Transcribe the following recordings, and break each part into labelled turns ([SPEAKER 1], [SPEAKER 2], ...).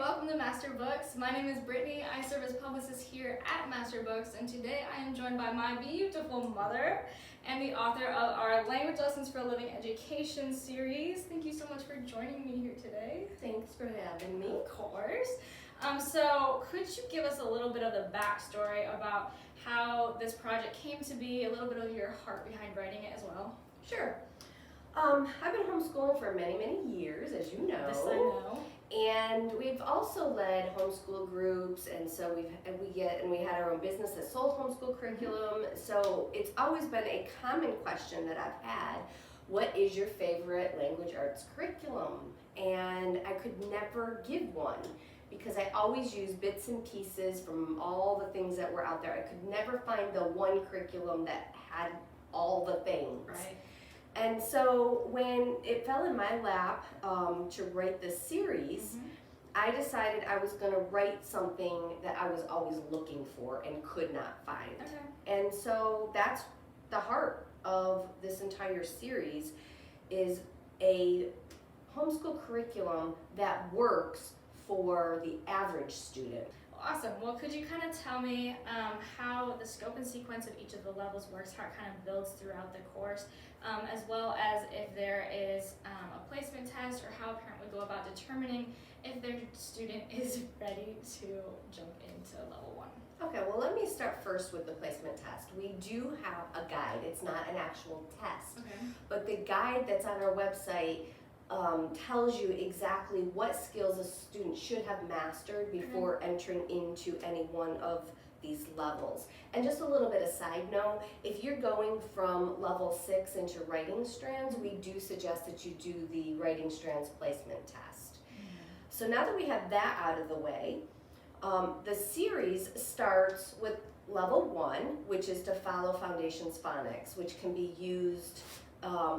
[SPEAKER 1] welcome to Masterbooks. My name is Brittany. I serve as publicist here at Masterbooks, and today I am joined by my beautiful mother and the author of our Language Lessons for a Living Education series. Thank you so much for joining me here today.
[SPEAKER 2] Thanks for having me.
[SPEAKER 1] Of course. So could you give us a little bit of the backstory about how this project came to be, a little bit of your heart behind writing it as well?
[SPEAKER 2] Sure. I've been homeschooling for many, many years, as you know.
[SPEAKER 1] This I know.
[SPEAKER 2] And we've also led homeschool groups, and so we had our own business that sold homeschool curriculum. So it's always been a common question that I've had: what is your favorite language arts curriculum? And I could never give one, because I always use bits and pieces from all the things that were out there. I could never find the one curriculum that had all the things.
[SPEAKER 1] Right.
[SPEAKER 2] And so when it fell in my lap to write this series, I decided I was going to write something that I was always looking for and could not find.
[SPEAKER 1] Okay.
[SPEAKER 2] And so that's the heart of this entire series, is a homeschool curriculum that works for the average student.
[SPEAKER 1] Awesome. Well, could you kind of tell me how the scope and sequence of each of the levels works, how it kind of builds throughout the course, as well as if there is a placement test, or how a parent would go about determining if their student is ready to jump into level 1?
[SPEAKER 2] Okay, well, let me start first with the placement test. We do have a guide. It's not an actual test, but the guide that's on our website tells you exactly what skills a student should have mastered before entering into any one of these levels. And just a little bit of side note, if you're going from level 6 into writing strands, we do suggest that you do the writing strands placement test. So now that we have that out of the way, the series starts with level 1, which is to follow Foundations Phonics, which can be used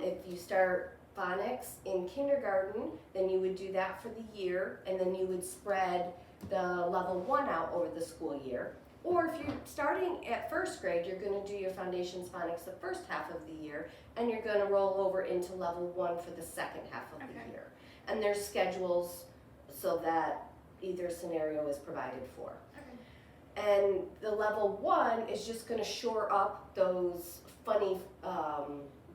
[SPEAKER 2] if you start phonics in kindergarten, then you would do that for the year, and then you would spread the level 1 out over the school year. Or if you're starting at first grade, you're going to do your Foundations Phonics the first half of the year, and you're going to roll over into level 1 for the second half of the year. And there's schedules so that either scenario is provided for. And the level 1 is just going to shore up those funny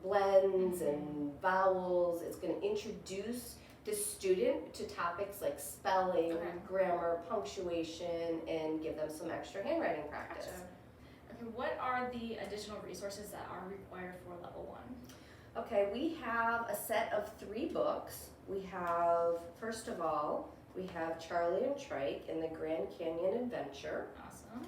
[SPEAKER 2] blends and vowels. It's going to introduce the student to topics like spelling, grammar, punctuation, and give them some extra handwriting practice.
[SPEAKER 1] Okay, what are the additional resources that are required for level 1?
[SPEAKER 2] Okay, we have a set of 3 books. We have, first of all, we have Charlie and Trike and the Grand Canyon Adventure.
[SPEAKER 1] Awesome.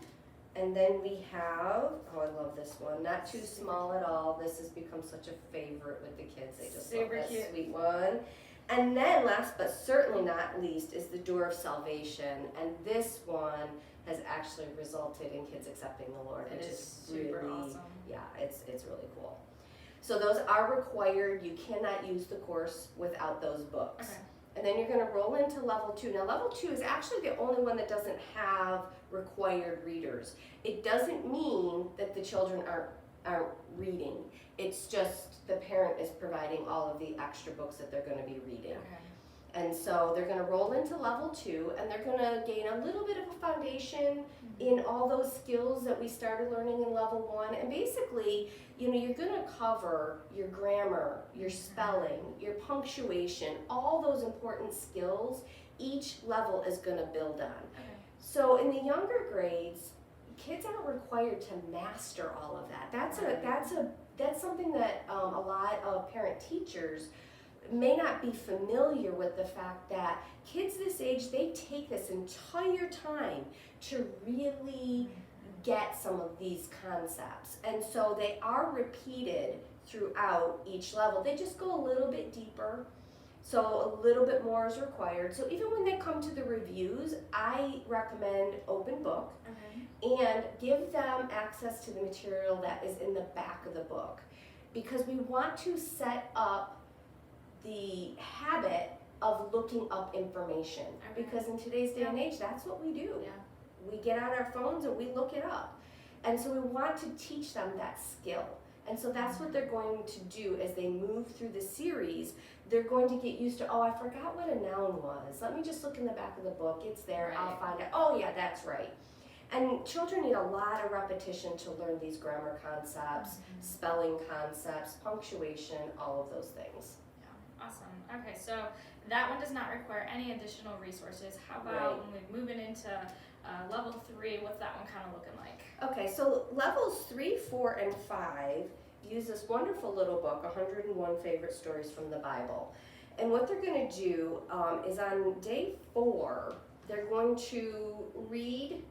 [SPEAKER 2] And then we have, oh, I love this one, Not Too Small at All. This has become such a favorite with the kids. They just love this sweet one. And then last but certainly not least is The Door of Salvation. And this one has actually resulted in kids accepting the Lord, which is
[SPEAKER 1] super
[SPEAKER 2] really
[SPEAKER 1] awesome.
[SPEAKER 2] Yeah, it's really cool. So those are required. You cannot use the course without those books.
[SPEAKER 1] Okay.
[SPEAKER 2] And then you're going to roll into level 2. Now, level 2 is actually the only one that doesn't have required readers. It doesn't mean that the children aren't reading. It's just the parent is providing all of the extra books that they're going to be reading. And so they're going to roll into level 2, and they're going to gain a little bit of a foundation in all those skills that we started learning in level 1. And basically, you know, you're going to cover your grammar, your spelling, your punctuation, all those important skills. Each level is going to build on. So in the younger grades, kids aren't required to master all of that. That's something that a lot of parent teachers may not be familiar with, the fact that kids this age, they take this entire time to really get some of these concepts. And so they are repeated throughout each level. They just go a little bit deeper. So a little bit more is required. So even when they come to the reviews, I recommend open book and give them access to the material that is in the back of the book, because we want to set up the habit of looking up information, because in today's day and age, that's what we do. We get on our phones and we look it up. And so we want to teach them that skill. And so that's what they're going to do as they move through the series. They're going to get used to, oh, I forgot what a noun was. Let me just look in the back of the book. It's there.
[SPEAKER 1] Right.
[SPEAKER 2] I'll find it. Oh, yeah, that's right. And children need a lot of repetition to learn these grammar concepts, spelling concepts, punctuation, all of those things.
[SPEAKER 1] Yeah, awesome. Okay, so that one does not require any additional resources. How about when we're moving into level 3, what's that one kind of looking like?
[SPEAKER 2] Okay, so levels 3, 4, and 5 use this wonderful little book, 101 Favorite Stories from the Bible. And what they're going to do is on day 4, they're going to read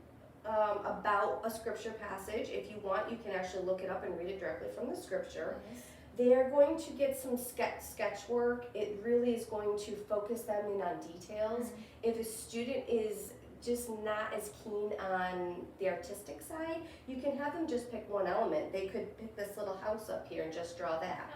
[SPEAKER 2] about a scripture passage. If you want, you can actually look it up and read it directly from the scripture.
[SPEAKER 1] Nice.
[SPEAKER 2] They are going to get some sketch work. It really is going to focus them in on details. If a student is just not as keen on the artistic side, you can have them just pick one element. They could pick this little house up here and just draw that.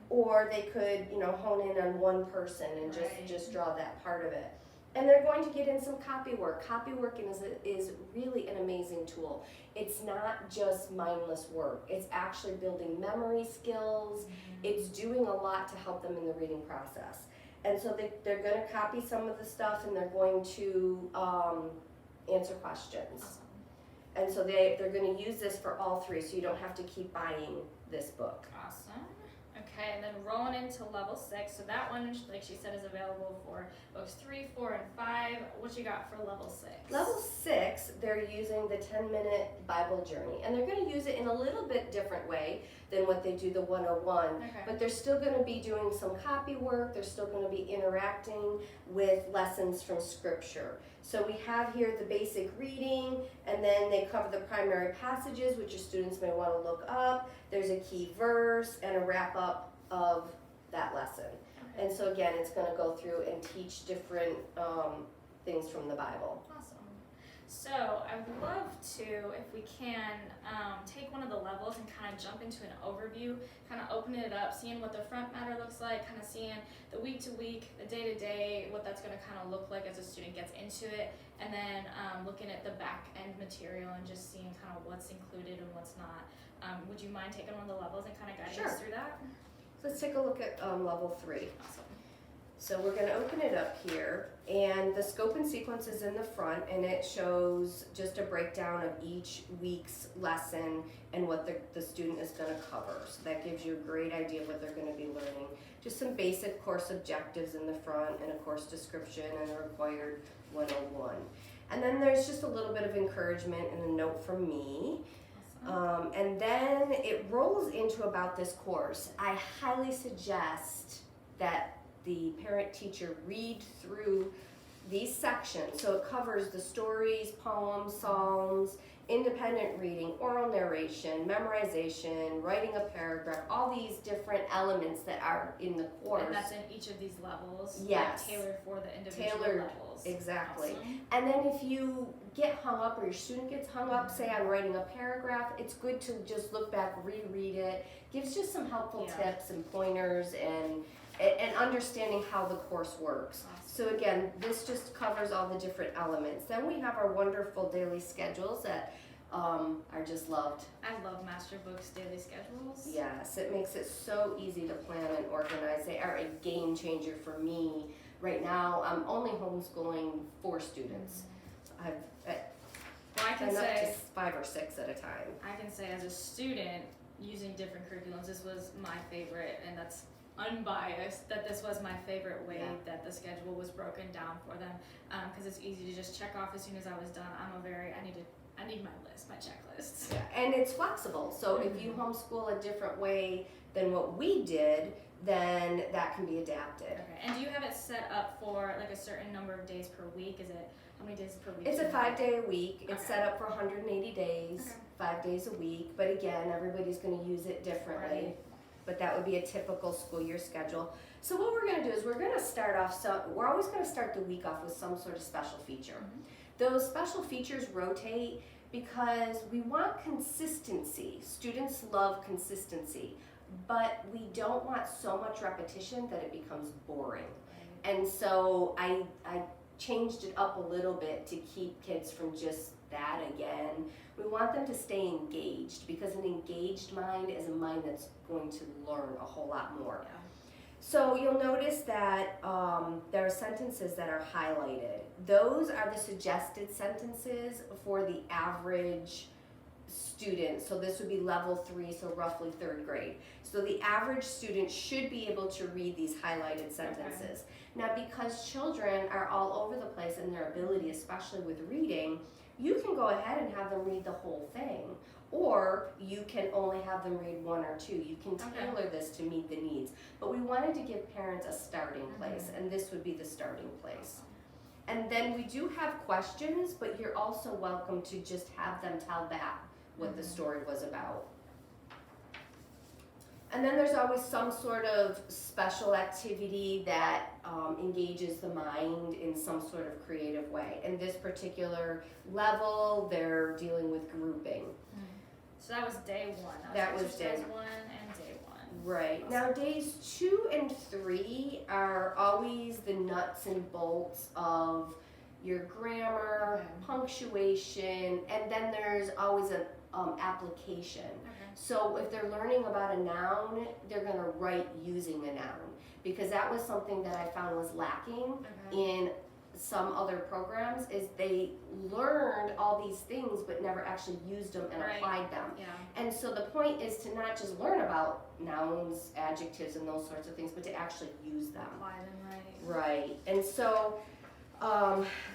[SPEAKER 2] Or they could, hone in on one person and just draw that part of it. And they're going to get in some copywork. Copywork is really an amazing tool. It's not just mindless work. It's actually building memory skills. It's doing a lot to help them in the reading process. And so they're going to copy some of the stuff, and they're going to answer questions.
[SPEAKER 1] Awesome.
[SPEAKER 2] And so they're going to use this for all 3, so you don't have to keep buying this book.
[SPEAKER 1] Awesome. Okay, and then rolling into level 6. So that one, like she said, is available for books 3, 4, and 5. What you got for level 6?
[SPEAKER 2] Level 6, they're using the 10-minute Bible journey. And they're going to use it in a little bit different way than what they do the 101.
[SPEAKER 1] Okay.
[SPEAKER 2] But they're still going to be doing some copy work. They're still going to be interacting with lessons from Scripture. So we have here the basic reading, and then they cover the primary passages, which your students may want to look up. There's a key verse and a wrap-up of that lesson.
[SPEAKER 1] Okay.
[SPEAKER 2] And so again, it's going to go through and teach different things from the Bible.
[SPEAKER 1] Awesome. So I would love to, if we can, take one of the levels and kind of jump into an overview, kind of opening it up, seeing what the front matter looks like, kind of seeing the week to week, the day to day, what that's going to kind of look like as a student gets into it, and then looking at the back end material and just seeing kind of what's included and what's not. Would you mind taking one of the levels and kind of guiding us through that?
[SPEAKER 2] So let's take a look at level 3.
[SPEAKER 1] Awesome.
[SPEAKER 2] So we're going to open it up here, and the scope and sequence is in the front, and it shows just a breakdown of each week's lesson and what the student is going to cover. So that gives you a great idea of what they're going to be learning. Just some basic course objectives in the front, and a course description, and a required 101. And then there's just a little bit of encouragement and a note from me.
[SPEAKER 1] Awesome.
[SPEAKER 2] And then it rolls into about this course. I highly suggest that the parent-teacher read through these sections. So it covers the stories, poems, psalms, independent reading, oral narration, memorization, writing a paragraph, all these different elements that are in the course.
[SPEAKER 1] And that's in each of these levels?
[SPEAKER 2] Yes.
[SPEAKER 1] Like tailored for the individual
[SPEAKER 2] Tailored,
[SPEAKER 1] levels?
[SPEAKER 2] exactly.
[SPEAKER 1] Awesome.
[SPEAKER 2] And then if you get hung up, or your student gets hung up, say on writing a paragraph, it's good to just look back, reread it. Gives just some helpful tips and pointers and understanding how the course works.
[SPEAKER 1] Awesome.
[SPEAKER 2] So again, this just covers all the different elements. Then we have our wonderful daily schedules that are just loved.
[SPEAKER 1] I love masterbooks daily schedules.
[SPEAKER 2] Yes, it makes it so easy to plan and organize. They are a game changer for me. Right now, I'm only homeschooling 4 students. I've
[SPEAKER 1] Well, I can
[SPEAKER 2] done up to
[SPEAKER 1] say
[SPEAKER 2] 5 or 6 at a time.
[SPEAKER 1] as a student using different curriculums, this was my favorite, and that's unbiased, that this was my favorite way that the schedule was broken down for them, because it's easy to just check off as soon as I was done. I need my list, my checklists.
[SPEAKER 2] Yeah, and it's flexible. So if you homeschool a different way than what we did, then that can be adapted.
[SPEAKER 1] Okay, and do you have it set up for like a certain number of days per week? Is it, how many days per week?
[SPEAKER 2] It's a 5-day a week. It's
[SPEAKER 1] Okay.
[SPEAKER 2] set up for 180 days,
[SPEAKER 1] Okay.
[SPEAKER 2] 5 days a week. But again, everybody's going to use it differently.
[SPEAKER 1] Right.
[SPEAKER 2] But that would be a typical school year schedule. So what we're going to do is we're going to start off, we're always going to start the week off with some sort of special feature. Those special features rotate because we want consistency. Students love consistency, but we don't want so much repetition that it becomes boring. And so I changed it up a little bit to keep kids from just that again. We want them to stay engaged, because an engaged mind is a mind that's going to learn a whole lot more.
[SPEAKER 1] Yeah.
[SPEAKER 2] So you'll notice that there are sentences that are highlighted. Those are the suggested sentences for the average student. So this would be level 3, so roughly 3rd grade. So the average student should be able to read these highlighted sentences. Now, because children are all over the place in their ability, especially with reading, you can go ahead and have them read the whole thing, or you can only have them read 1 or 2. You can tailor this to meet the needs. But we wanted to give parents a starting place, and this would be the starting place. And then we do have questions, but you're also welcome to just have them tell back what the story was about. And then there's always some sort of special activity that engages the mind in some sort of creative way. In this particular level, they're dealing with grouping.
[SPEAKER 1] So that was day 1.
[SPEAKER 2] That was
[SPEAKER 1] exercise
[SPEAKER 2] day
[SPEAKER 1] 1 and day 1.
[SPEAKER 2] Right. Now days 2 and 3 are always the nuts and bolts of your grammar, punctuation, and then there's always an application. So if they're learning about a noun, they're going to write using a noun, because that was something that I found was lacking in some other programs, is they learned all these things but never actually used them and applied them. And so the point is to not just learn about nouns, adjectives, and those sorts of things, but to actually use them.
[SPEAKER 1] Apply them
[SPEAKER 2] Right. And so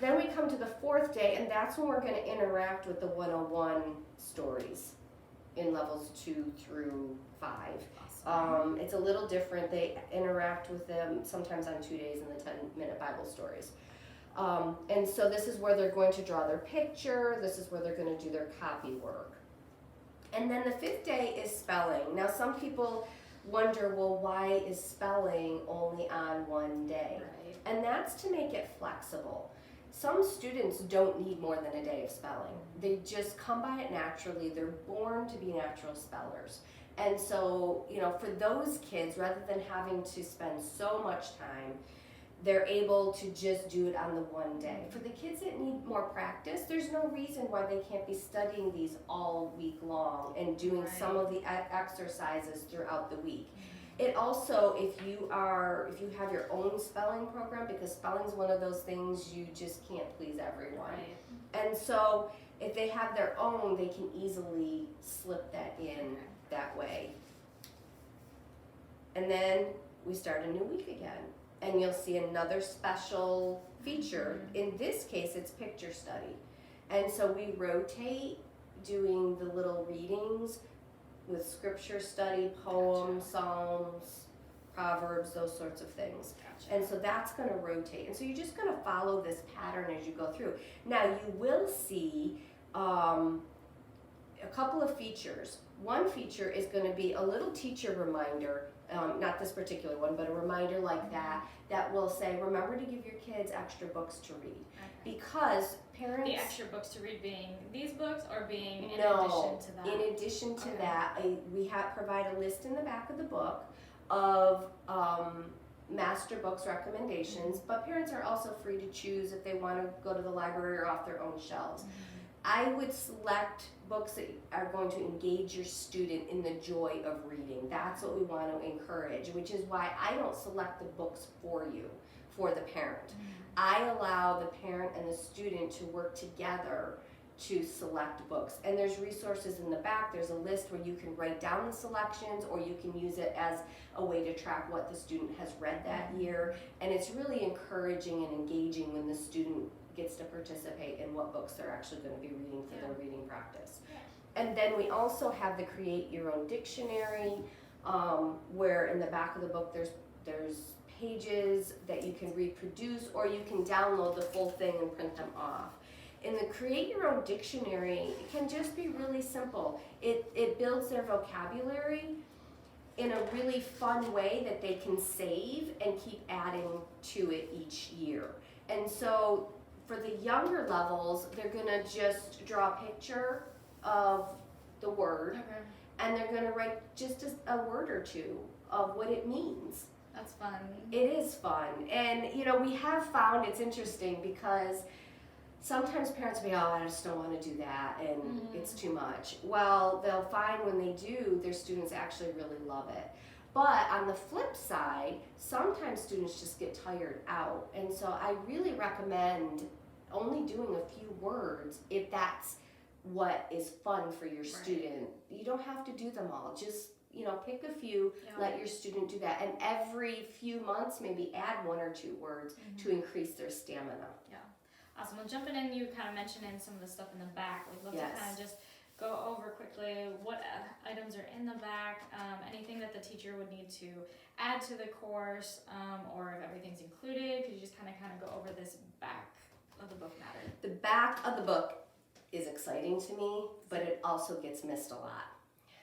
[SPEAKER 2] then we come to the 4th day, and that's when we're going to interact with the 101 stories in levels 2 through 5. It's a little different. They interact with them sometimes on 2 days in the 10-minute Bible stories. And so this is where they're going to draw their picture. This is where they're going to do their copy work. And then the 5th day is spelling. Now some people wonder, well, why is spelling only on 1 day? And that's to make it flexible. Some students don't need more than a day of spelling. They just come by it naturally. They're born to be natural spellers. And so, you know, for those kids, rather than having to spend so much time, they're able to just do it on the 1 day. For the kids that need more practice, there's no reason why they can't be studying these all week long and doing some of the exercises throughout the week. It also, if you have your own spelling program, because spelling is one of those things you just can't please everyone. And so if they have their own, they can easily slip that in that way. And then we start a new week again, and you'll see another special feature. In this case, it's picture study. And so we rotate doing the little readings with scripture study, poems, psalms, proverbs, those sorts of things. And so that's going to rotate. And so you're just going to follow this pattern as you go through. Now you will see a couple of features. One feature is going to be a little teacher reminder, not this particular one, but a reminder like that will say, remember to give your kids extra books to read. Because parents...
[SPEAKER 1] The extra books to read being these books, or being in
[SPEAKER 2] No,
[SPEAKER 1] addition to that?
[SPEAKER 2] in addition to that, we provide a list in the back of the book of masterbooks recommendations, but parents are also free to choose if they want to go to the library or off their own shelves. I would select books that are going to engage your student in the joy of reading. That's what we want to encourage, which is why I don't select the books for you, for the parent. I allow the parent and the student to work together to select books. And there's resources in the back. There's a list where you can write down the selections, or you can use it as a way to track what the student has read that year. And it's really encouraging and engaging when the student gets to participate in what books they're actually going to be reading for their reading practice. And then we also have the Create Your Own Dictionary, where in the back of the book there's pages that you can reproduce, or you can download the full thing and print them off. In the Create Your Own Dictionary, it can just be really simple. It builds their vocabulary in a really fun way that they can save and keep adding to it each year. And so for the younger levels, they're gonna just draw a picture of the word, and they're gonna write just a word or two of what it means.
[SPEAKER 1] That's fun.
[SPEAKER 2] It is fun. And, you know, we have found it's interesting because sometimes parents will be, oh, I just don't want to do that and it's too much. Well, they'll find when they do, their students actually really love it. But on the flip side, sometimes students just get tired out. And so I really recommend only doing a few words if that's what is fun for your student. You don't have to do them all. Just, you know, pick a few, let your student do that. And every few months, maybe add 1 or 2 words to increase their stamina.
[SPEAKER 1] Yeah. Awesome. Well, jumping in, you kind of mentioned in some of the stuff in the back. Like, love to kind of just go over quickly what items are in the back, anything that the teacher would need to add to the course, or if everything's included. Could you just kind of go over this back of the book matter? The
[SPEAKER 2] back of the book is exciting to me, but it also gets missed a lot.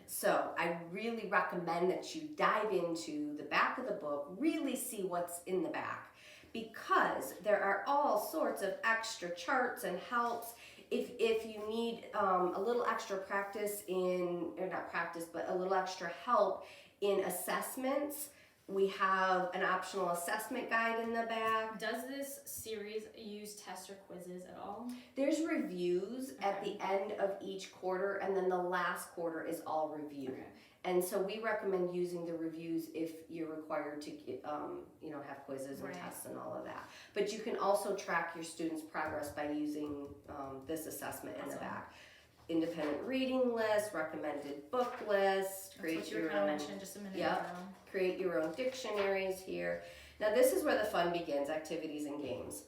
[SPEAKER 2] So I really recommend that you dive into the back of the book, really see what's in the back, because there are all sorts of extra charts and helps. If you need a little extra practice or not practice, but a little extra help in assessments, we have an optional assessment guide in the back.
[SPEAKER 1] Does this series use tests or quizzes at all?
[SPEAKER 2] There's reviews at the end of each quarter, and then the last quarter is all review. And so we recommend using the reviews if you're required to get, have quizzes and tests and all of that. But you can also track your students' progress by using this assessment in the back. Independent reading list, recommended book list,
[SPEAKER 1] create what you were kind of mentioning just a minute ago.
[SPEAKER 2] Create your own dictionaries here. Now this is where the fun begins, activities and games.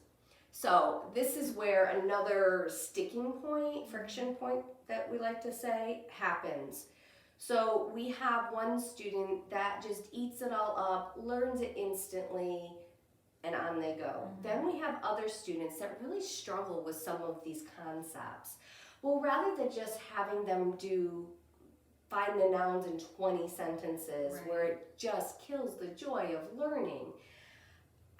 [SPEAKER 2] So this is where another sticking point, friction point that we like to say, happens. So we have one student that just eats it all up, learns it instantly, and on they go. Then we have other students that really struggle with some of these concepts. Well, rather than just having them find the nouns in 20 sentences where it just kills the joy of learning,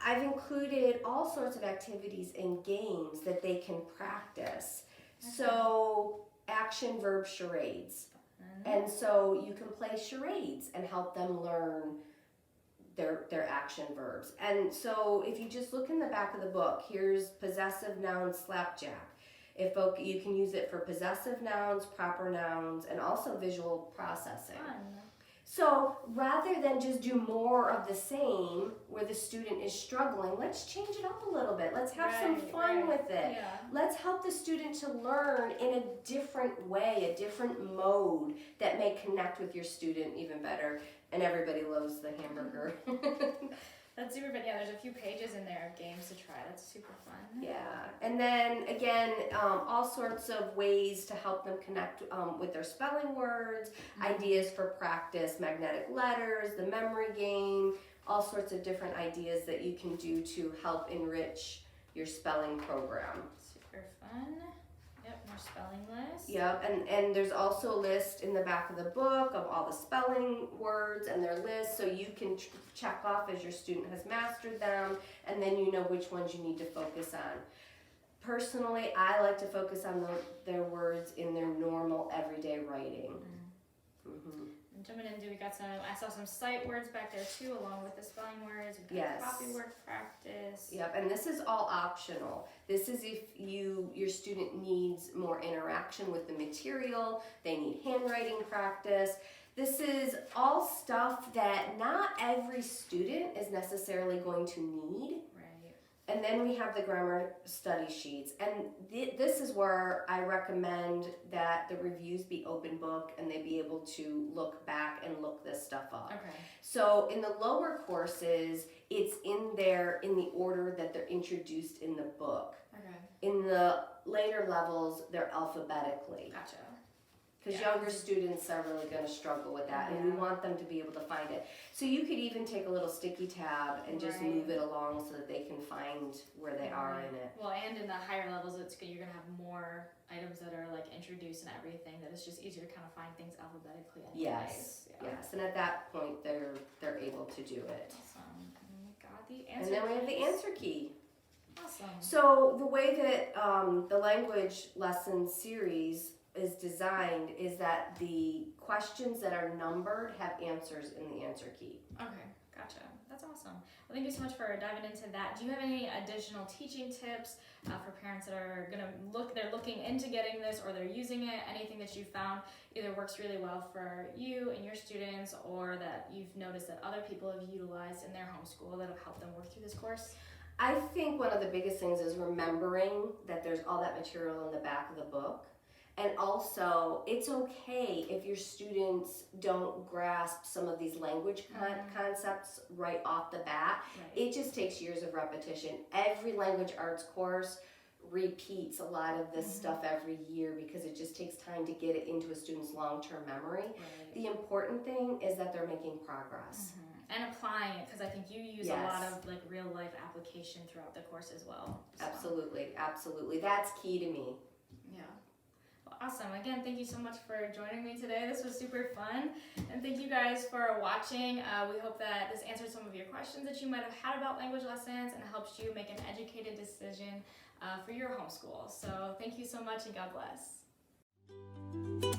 [SPEAKER 2] I've included all sorts of activities and games that they can practice. So action verb charades. And so you can play charades and help them learn their action verbs. And so if you just look in the back of the book, here's possessive noun slapjack. You can use it for possessive nouns, proper nouns, and also visual processing.
[SPEAKER 1] Fun.
[SPEAKER 2] So rather than just do more of the same where the student is struggling, let's change it up a little bit. Let's have some fun with it.
[SPEAKER 1] Yeah.
[SPEAKER 2] Let's help the student to learn in a different way, a different mode that may connect with your student even better. And everybody loves the hamburger.
[SPEAKER 1] That's super fun. Yeah, there's a few pages in there of games to try. That's super fun.
[SPEAKER 2] Yeah, and then again, all sorts of ways to help them connect with their spelling words, ideas for practice, magnetic letters, the memory game, all sorts of different ideas that you can do to help enrich your spelling program.
[SPEAKER 1] Super fun. Yep, more spelling lists.
[SPEAKER 2] Yep, and there's also a list in the back of the book of all the spelling words and their lists, so you can check off as your student has mastered them, and then you know which ones you need to focus on. Personally, I like to focus on their words in their normal everyday writing.
[SPEAKER 1] And jumping into, I saw some sight words back there too, along with the spelling words. We've got copywork practice.
[SPEAKER 2] Yep, and this is all optional. This is if your student needs more interaction with the material, they need handwriting practice. This is all stuff that not every student is necessarily going to need. And then we have the grammar study sheets. And this is where I recommend that the reviews be open book and they be able to look back and look this stuff up. So in the lower courses, it's in there in the order that they're introduced in the book. In the later levels, they're alphabetically. Because younger students are really going to struggle with that, and we want them to be able to find it. So you could even take a little sticky tab and just move it along so that they can find where they are in it.
[SPEAKER 1] Well, and in the higher levels, it's good. You're going to have more items that are like introduced and everything, that it's just easier to kind of find things alphabetically.
[SPEAKER 2] Yes, and at that point, they're able to do it.
[SPEAKER 1] Awesome. And we got the answer.
[SPEAKER 2] And then we have the answer key.
[SPEAKER 1] Awesome.
[SPEAKER 2] So the way that the language lesson series is designed is that the questions that are numbered have answers in the answer key.
[SPEAKER 1] Gotcha. That's awesome. Well, thank you so much for diving into that. Do you have any additional teaching tips for parents that are they're looking into getting this or they're using it? Anything that you found either works really well for you and your students, or that you've noticed that other people have utilized in their homeschool that have helped them work through this course?
[SPEAKER 2] I think one of the biggest things is remembering that there's all that material in the back of the book. And also, it's okay if your students don't grasp some of these language concepts right off the bat.
[SPEAKER 1] Right.
[SPEAKER 2] It just takes years of repetition. Every language arts course repeats a lot of this stuff every year because it just takes time to get it into a student's long-term memory.
[SPEAKER 1] Right.
[SPEAKER 2] The important thing is that they're making progress.
[SPEAKER 1] And applying it, because I think you use a lot of like real life application throughout the course as well. So.
[SPEAKER 2] Absolutely. That's key to me.
[SPEAKER 1] Yeah. Well, awesome. Again, thank you so much for joining me today. This was super fun. And thank you guys for watching. We hope that this answered some of your questions that you might have had about language lessons and helps you make an educated decision for your homeschool. So thank you so much and God bless.